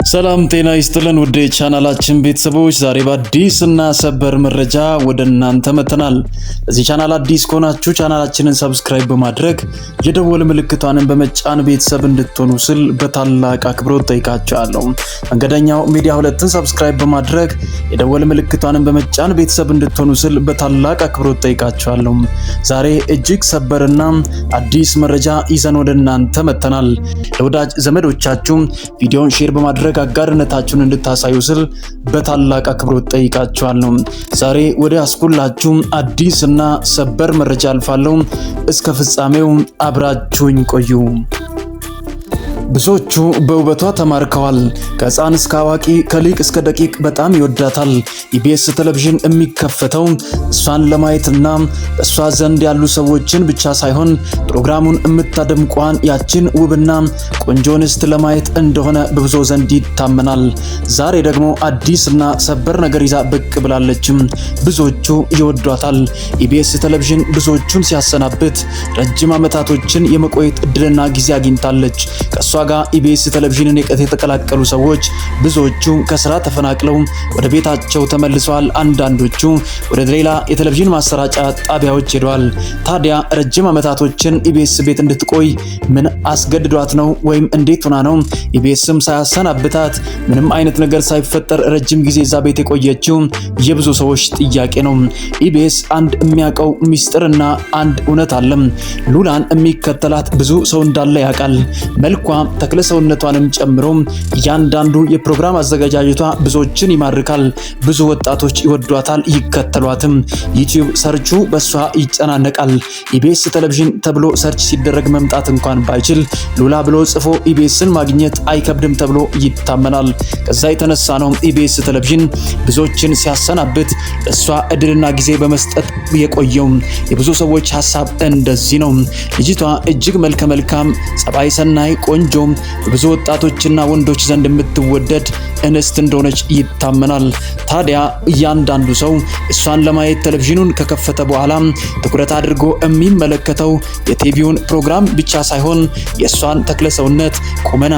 ሰላም ጤና ይስጥልን ውድ ቻናላችን ቤተሰቦች፣ ዛሬ በአዲስ እና ሰበር መረጃ ወደ እናንተ መተናል። ለዚህ ቻናል አዲስ ከሆናችሁ ቻናላችንን ሰብስክራይብ በማድረግ የደወል ምልክቷን በመጫን ቤተሰብ እንድትሆኑ ስል በታላቅ አክብሮት ጠይቃችኋለሁ። መንገደኛው ሚዲያ 2ን ሰብስክራይብ በማድረግ የደወል ምልክቷን በመጫን ቤተሰብ እንድትሆኑ ስል በታላቅ አክብሮት ጠይቃችኋለሁ። ዛሬ እጅግ ሰበርና አዲስ መረጃ ይዘን ወደ እናንተ መተናል። ለወዳጅ ዘመዶቻችሁ ቪዲዮን ሼር በማድረግ አጋርነታችሁን እንድታሳዩ ስል በታላቅ አክብሮት ጠይቃችኋለሁ። ዛሬ ወደ አስኩላችሁ አዲስ እና ሰበር መረጃ አልፋለሁ። እስከ ፍጻሜው አብራችሁኝ ቆዩ። ብዙዎቹ በውበቷ ተማርከዋል። ከህፃን እስከ አዋቂ ከሊቅ እስከ ደቂቅ በጣም ይወዳታል። ኢቢኤስ ቴሌቪዥን የሚከፈተው እሷን ለማየትና በእሷ ዘንድ ያሉ ሰዎችን ብቻ ሳይሆን ፕሮግራሙን የምታደምቋን ያችን ውብና ቆንጆ እንስት ለማየት እንደሆነ በብዙ ዘንድ ይታመናል። ዛሬ ደግሞ አዲስና ሰበር ነገር ይዛ ብቅ ብላለችም። ብዙዎቹ ይወዷታል። ኢቢኤስ ቴሌቪዥን ብዙዎቹን ሲያሰናብት ረጅም ዓመታቶችን የመቆየት እድልና ጊዜ አግኝታለች። ከሷ ጋር ኢቢኤስ ቴሌቪዥንን የተቀላቀሉ ሰዎች ብዙዎቹ ከስራ ተፈናቅለው ወደ ቤታቸው ተመልሰዋል። አንዳንዶቹ ወደ ሌላ የቴሌቪዥን ማሰራጫ ጣቢያዎች ሄደዋል። ታዲያ ረጅም ዓመታቶችን ኢቢኤስ ቤት እንድትቆይ ምን አስገድዷት ነው? ወይም እንዴት ሆና ነው ኢቢኤስም ሳያሰናብታት ምንም አይነት ነገር ሳይፈጠር ረጅም ጊዜ እዛ ቤት የቆየችው? የብዙ ሰዎች ጥያቄ ነው። ኢቢኤስ አንድ የሚያውቀው ሚስጥርና አንድ እውነት አለ። ሉላን የሚከተላት ብዙ ሰው እንዳለ ያውቃል። መልኳ ተክለ ሰውነቷንም ጨምሮ እያንዳንዱ የፕሮግራም አዘጋጃጀቷ ብዙዎችን ይማርካል። ብዙ ወጣቶች ይወዷታል፣ ይከተሏትም። ዩቲዩብ ሰርቹ በሷ ይጨናነቃል። ኢቢኤስ ቴሌቪዥን ተብሎ ሰርች ሲደረግ መምጣት እንኳን ባይችል ሉላ ብሎ ጽፎ ኢቢኤስን ማግኘት አይከብድም ተብሎ ይታመናል። ከዛ የተነሳ ነው ኢቢኤስ ቴሌቪዥን ብዙዎችን ሲያሰናብት ለሷ እድልና ጊዜ በመስጠት የቆየው። የብዙ ሰዎች ሐሳብ እንደዚህ ነው። ልጅቷ እጅግ መልከ መልካም፣ ጸባይ ሰናይ፣ ቆንጆ፣ በብዙ ወጣቶችና ወንዶች ዘንድ የምትወደድ እንስት እንደሆነች ይታመናል። ታዲያ እያንዳንዱ ሰው እሷን ለማየት ቴሌቪዥኑን ከከፈተ በኋላ ትኩረት አድርጎ የሚመለከተው የቲቪውን ፕሮግራም ብቻ ሳይሆን የእሷን ተክለ ሰውነት፣ ቁመና፣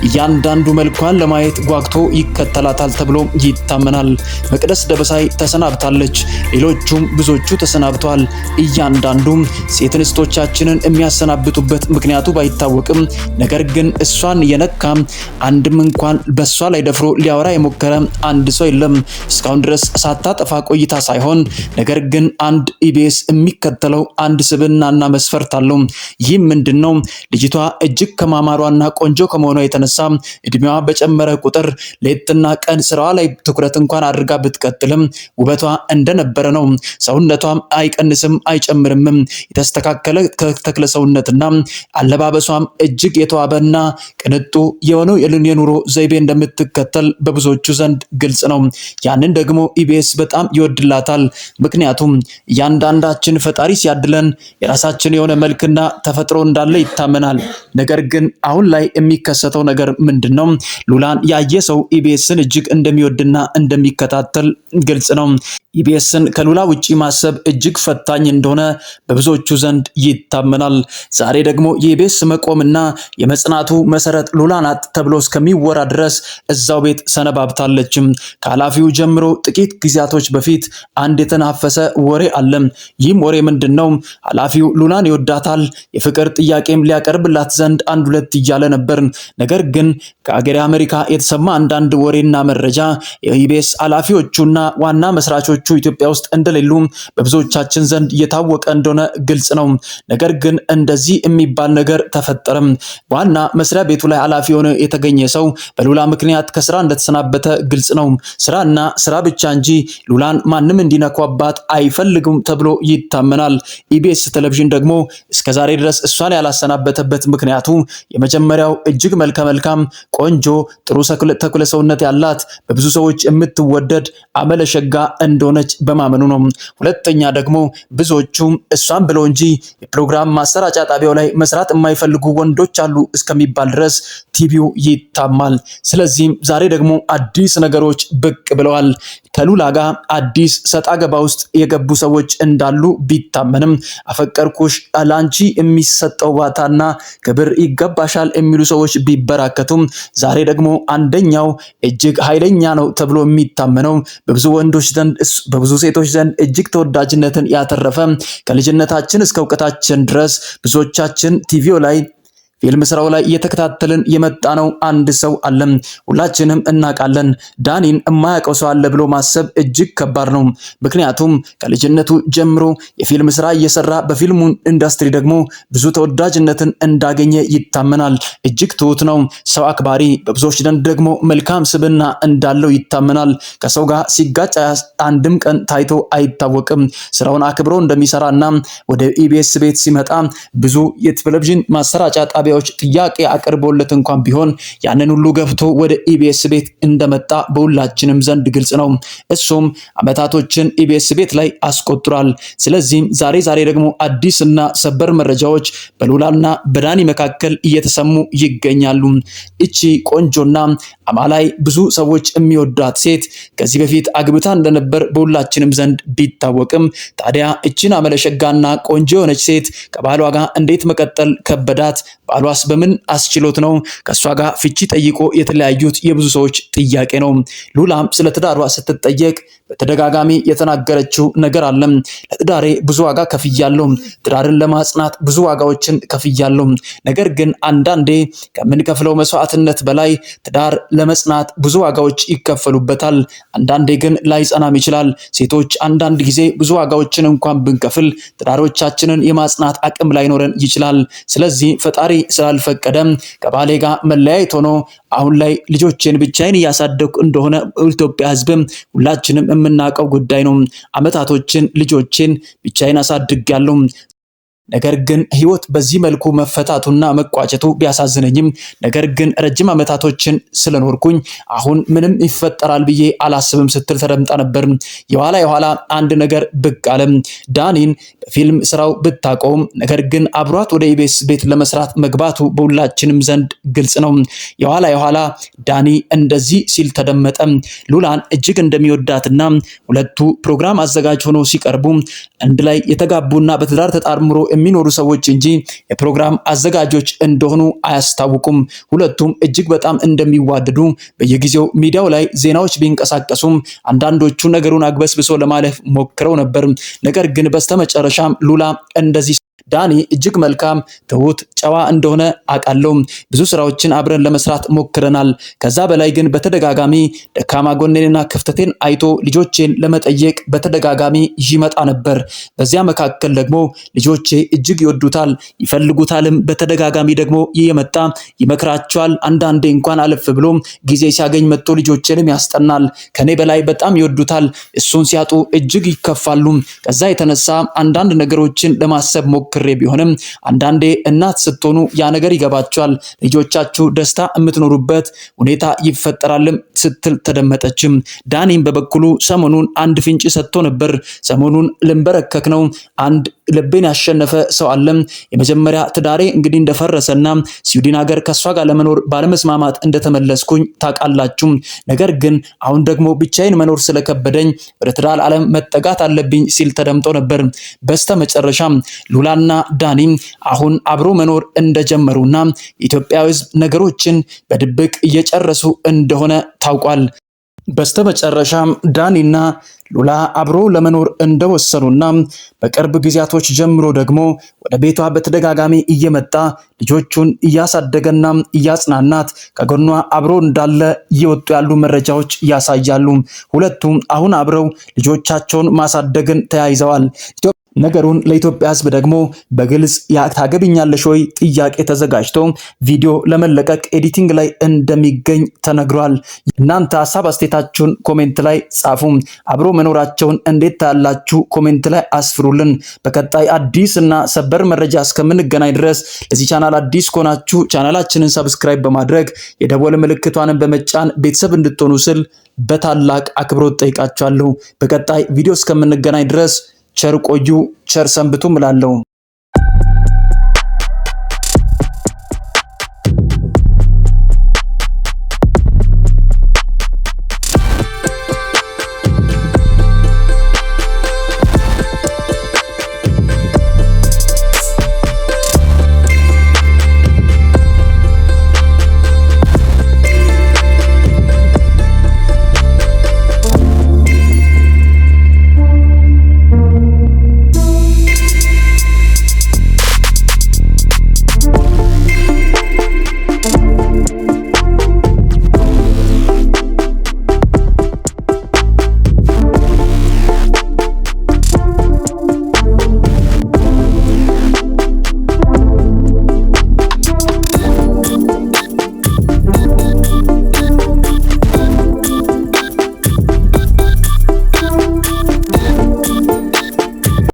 እያንዳንዱ መልኳን ለማየት ጓግቶ ይከተላታል ተብሎ ይታመናል። መቅደስ ደበሳይ ተሰናብታለች። ሌሎቹም ብዙዎቹ ተሰናብተዋል። እያንዳንዱ ሴት እንስቶቻችንን የሚያሰናብቱበት ምክንያቱ ባይታወቅም ነገር ግን እሷን የነካ አንድም እንኳን በሷ ላይ ደፍሮ ሊያወራ የሞከረ አንድ ሰው የለም እስካሁን ድረስ ሳታጠፋ ቆይታ ሳይሆን ነገር ግን አንድ ኢቢኤስ የሚከተለው አንድ ስብዕናና መስፈርት አለው። ይህ ምንድነው? ልጅቷ እጅግ ከማማሯና ቆንጆ ከመሆኗ የተነሳ እድሜዋ በጨመረ ቁጥር ሌትና ቀን ስራዋ ላይ ትኩረት እንኳን አድርጋ ብትቀጥልም ውበቷ እንደነበረ ነው። ሰውነቷም አይቀንስም አይጨምርም። የተስተካከለ ተክለ ሰውነትና አለባበሷም እጅግ የተዋበና ቅንጡ የሆነው የኑሮ ዘይቤ እንደምትከተል በብዙዎቹ ዘንድ ግልጽ ነው። ያንን ደግሞ ኢቢኤስ በጣም ይወድላታል። ምክንያቱም እያንዳንዳችን ፈጣሪ ሲያድለን የራሳችን የሆነ መልክና ተፈጥሮ እንዳለ ይታመናል። ነገር ግን አሁን ላይ የሚከሰተው ነገር ምንድነው? ሉላን ያየ ሰው ኢቢኤስን እጅግ እንደሚወድና እንደሚከታተል ግልጽ ነው። ኢቢኤስን ከሉላ ውጪ ማሰብ እጅግ ፈታኝ እንደሆነ በብዙዎቹ ዘንድ ይታመናል። ዛሬ ደግሞ የኢቢኤስ መቆምና የመጽናቱ መሰረት ሉላ ናት ተብሎ እስከሚወራ ድረስ እዛው ቤት ሰነባብታለችም። ከኃላፊው ጀምሮ ጥቂት ጊዜያቶች በፊት አንድ የተናፈሰ ወሬ አለ። ይህም ወሬ ምንድነው? ኃላፊው ሉላን ይወዳታል፣ የፍቅር ጥያቄም ሊያቀርብላት ዘንድ አንድ ሁለት እያለ ነበር። ነገር ግን ከአገሬ አሜሪካ የተሰማ አንዳንድ ወሬና መረጃ የኢቢኤስ ኃላፊዎቹና ዋና መስራቾቹ ኢትዮጵያ ውስጥ እንደሌሉ በብዙዎቻችን ዘንድ የታወቀ እንደሆነ ግልጽ ነው። ነገር ግን እንደዚህ የሚባል ነገር ተፈጠረም። ዋና መስሪያ ቤቱ ላይ ኃላፊ ሆኖ የተገኘ ሰው በሉላ ምክንያት ከስራ እንደተሰናበተ ግልጽ ነው። ስራና ስራ ብቻ እንጂ ሉላን ማንም እንዲነኳባት አይፈልግም ተብሎ ይታመናል። ኢቢኤስ ቴሌቪዥን ደግሞ እስከዛሬ ድረስ እሷን ያላሰናበተበት ምክንያቱ የመጀመሪያው እጅግ መልከ መልካም፣ ቆንጆ፣ ጥሩ ተክለ ሰውነት ያላት በብዙ ሰዎች የምትወደድ አመለሸጋ እንደሆነች በማመኑ ነው። ሁለተኛ ደግሞ ብዙዎቹ እሷን ብለው እንጂ የፕሮግራም ማሰራጫ ጣቢያው ላይ መስራት የማይፈልጉ ወንዶች አሉ እስከሚ እስከሚባል ድረስ ቲቪው ይታማል። ስለዚህም ዛሬ ደግሞ አዲስ ነገሮች ብቅ ብለዋል። ከሉላ ጋር አዲስ ሰጣ ገባ ውስጥ የገቡ ሰዎች እንዳሉ ቢታመንም አፈቀርኩሽ ላንቺ የሚሰጠው ባታና ክብር ይገባሻል የሚሉ ሰዎች ቢበራከቱም ዛሬ ደግሞ አንደኛው እጅግ ኃይለኛ ነው ተብሎ የሚታመነው በብዙ ወንዶች ዘንድ በብዙ ሴቶች ዘንድ እጅግ ተወዳጅነትን ያተረፈ ከልጅነታችን እስከ እውቀታችን ድረስ ብዙዎቻችን ቲቪው ላይ ፊልም ስራው ላይ እየተከታተልን የመጣ ነው አንድ ሰው አለ። ሁላችንም እናውቃለን። ዳኒን የማያውቀው ሰው አለ ብሎ ማሰብ እጅግ ከባድ ነው። ምክንያቱም ከልጅነቱ ጀምሮ የፊልም ስራ እየሰራ በፊልሙ ኢንዱስትሪ ደግሞ ብዙ ተወዳጅነትን እንዳገኘ ይታመናል። እጅግ ትሁት ነው፣ ሰው አክባሪ፣ በብዙዎች ዘንድ ደግሞ መልካም ስብዕና እንዳለው ይታመናል። ከሰው ጋር ሲጋጭ አንድም ቀን ታይቶ አይታወቅም። ስራውን አክብሮ እንደሚሰራና ወደ ኢቢኤስ ቤት ሲመጣ ብዙ የቴሌቪዥን ማሰራጫ ጣቢያ ጥያቄ አቅርቦለት እንኳን ቢሆን ያንን ሁሉ ገፍቶ ወደ ኢቢኤስ ቤት እንደመጣ በሁላችንም ዘንድ ግልጽ ነው። እሱም አመታቶችን ኢቢኤስ ቤት ላይ አስቆጥሯል። ስለዚህም ዛሬ ደግሞ አዲስና ሰበር መረጃዎች በሉላና በዳኒ መካከል እየተሰሙ ይገኛሉ። እቺ ቆንጆና አማላይ ብዙ ሰዎች የሚወዷት ሴት ከዚህ በፊት አግብታ እንደነበር በሁላችንም ዘንድ ቢታወቅም ታዲያ እቺን አመለሸጋና ቆንጆ የሆነች ሴት ከባሏ ጋር እንዴት መቀጠል ከበዳት? ባሏስ በምን አስችሎት ነው ከሷ ጋር ፍቺ ጠይቆ የተለያዩት? የብዙ ሰዎች ጥያቄ ነው። ሉላም ስለ ትዳሯ ስትጠየቅ በተደጋጋሚ የተናገረችው ነገር አለ። ለትዳሬ ብዙ ዋጋ ከፍያለሁ፣ ትዳርን ለማጽናት ብዙ ዋጋዎችን ከፍያለሁ። ነገር ግን አንዳንዴ ከምንከፍለው መስዋዕትነት በላይ ትዳር ለመጽናት ብዙ ዋጋዎች ይከፈሉበታል። አንዳንዴ ግን ላይጸናም ይችላል። ሴቶች አንዳንድ ጊዜ ብዙ ዋጋዎችን እንኳን ብንከፍል ትዳሮቻችንን የማጽናት አቅም ላይኖረን ይችላል። ስለዚህ ፈጣሪ ስላልፈቀደም ከባሌ ጋር መለያየት ሆኖ አሁን ላይ ልጆቼን ብቻዬን እያሳደግኩ እንደሆነ ኢትዮጵያ ሕዝብም ሁላችንም የምናውቀው ጉዳይ ነው። አመታቶችን ልጆቼን ብቻዬን አሳድጋለሁ። ነገር ግን ህይወት በዚህ መልኩ መፈታቱና መቋጨቱ ቢያሳዝነኝም ነገር ግን ረጅም አመታቶችን ስለኖርኩኝ አሁን ምንም ይፈጠራል ብዬ አላስብም ስትል ተደምጣ ነበር። የኋላ አንድ ነገር ብቅ አለ። ዳኒን በፊልም ስራው ብታቆም ነገር ግን አብሯት ወደ ኢቢኤስ ቤት ለመስራት መግባቱ በሁላችንም ዘንድ ግልጽ ነው። የኋላ ዳኒ እንደዚህ ሲል ተደመጠ። ሉላን እጅግ እንደሚወዳትና ሁለቱ ፕሮግራም አዘጋጅ ሆኖ ሲቀርቡ አንድ ላይ የተጋቡና በትዳር ተጣምሮ የሚኖሩ ሰዎች እንጂ የፕሮግራም አዘጋጆች እንደሆኑ አያስታውቁም። ሁለቱም እጅግ በጣም እንደሚዋደዱ በየጊዜው ሚዲያው ላይ ዜናዎች ቢንቀሳቀሱም አንዳንዶቹ ነገሩን አግበስብሶ ለማለፍ ሞክረው ነበር። ነገር ግን በስተመጨረሻም ሉላ እንደዚህ ዳኒ እጅግ መልካም ትሁት ጨዋ እንደሆነ አውቃለሁ። ብዙ ስራዎችን አብረን ለመስራት ሞክረናል። ከዛ በላይ ግን በተደጋጋሚ ደካማ ጎኔንና ክፍተቴን አይቶ ልጆቼን ለመጠየቅ በተደጋጋሚ ይመጣ ነበር። በዚያ መካከል ደግሞ ልጆቼ እጅግ ይወዱታል፣ ይፈልጉታልም። በተደጋጋሚ ደግሞ እየመጣ ይመክራቸዋል። አንዳንዴ እንኳን አለፍ ብሎ ጊዜ ሲያገኝ መጥቶ ልጆቼንም ያስጠናል። ከኔ በላይ በጣም ይወዱታል። እሱን ሲያጡ እጅግ ይከፋሉ። ከዛ የተነሳ አንዳንድ ነገሮችን ለማሰብ ሞክሬ ቢሆንም አንዳንዴ እናት ስትሆኑ ያ ነገር ይገባቸዋል። ልጆቻችሁ ደስታ የምትኖሩበት ሁኔታ ይፈጠራልም ስትል ተደመጠችም። ዳኒም በበኩሉ ሰሞኑን አንድ ፍንጭ ሰጥቶ ነበር። ሰሞኑን ልንበረከክ ነው፣ አንድ ልቤን ያሸነፈ ሰው አለ። የመጀመሪያ ትዳሬ እንግዲህ እንደፈረሰና ስዊድን ሀገር ከሷ ጋር ለመኖር ባለመስማማት እንደተመለስኩኝ ታውቃላችሁ። ነገር ግን አሁን ደግሞ ብቻዬን መኖር ስለከበደኝ ወደ ትዳር ዓለም መጠጋት አለብኝ ሲል ተደምጦ ነበር። በስተመጨረሻም ሉላና ዳኒ አሁን አብሮ መኖር እንደጀመሩና የኢትዮጵያ ሕዝብ ነገሮችን በድብቅ እየጨረሱ እንደሆነ ታውቋል። በስተመጨረሻም ዳኒና ሉላ አብሮ ለመኖር እንደወሰኑና በቅርብ ጊዜያቶች ጀምሮ ደግሞ ወደ ቤቷ በተደጋጋሚ እየመጣ ልጆቹን እያሳደገና እያጽናናት ከጎኗ አብሮ እንዳለ እየወጡ ያሉ መረጃዎች ያሳያሉ። ሁለቱም አሁን አብረው ልጆቻቸውን ማሳደግን ተያይዘዋል። ነገሩን ለኢትዮጵያ ሕዝብ ደግሞ በግልጽ ታገቢኛለሽ ወይ ጥያቄ ተዘጋጅቶ ቪዲዮ ለመለቀቅ ኤዲቲንግ ላይ እንደሚገኝ ተነግሯል። እናንተ ሐሳብ አስተያየታችሁን ኮሜንት ላይ ጻፉ። አብሮ መኖራቸውን እንዴት ታያላችሁ? ኮሜንት ላይ አስፍሩልን። በቀጣይ አዲስ እና ሰበር መረጃ እስከምንገናኝ ድረስ ለዚህ ቻናል አዲስ ከሆናችሁ ቻናላችንን ሰብስክራይብ በማድረግ የደወል ምልክቷን በመጫን ቤተሰብ እንድትሆኑ ስል በታላቅ አክብሮት ጠይቃችኋለሁ። በቀጣይ ቪዲዮ እስከምንገናኝ ድረስ ቸር ቆዩ፣ ቸር ሰንብቱ እላለሁ።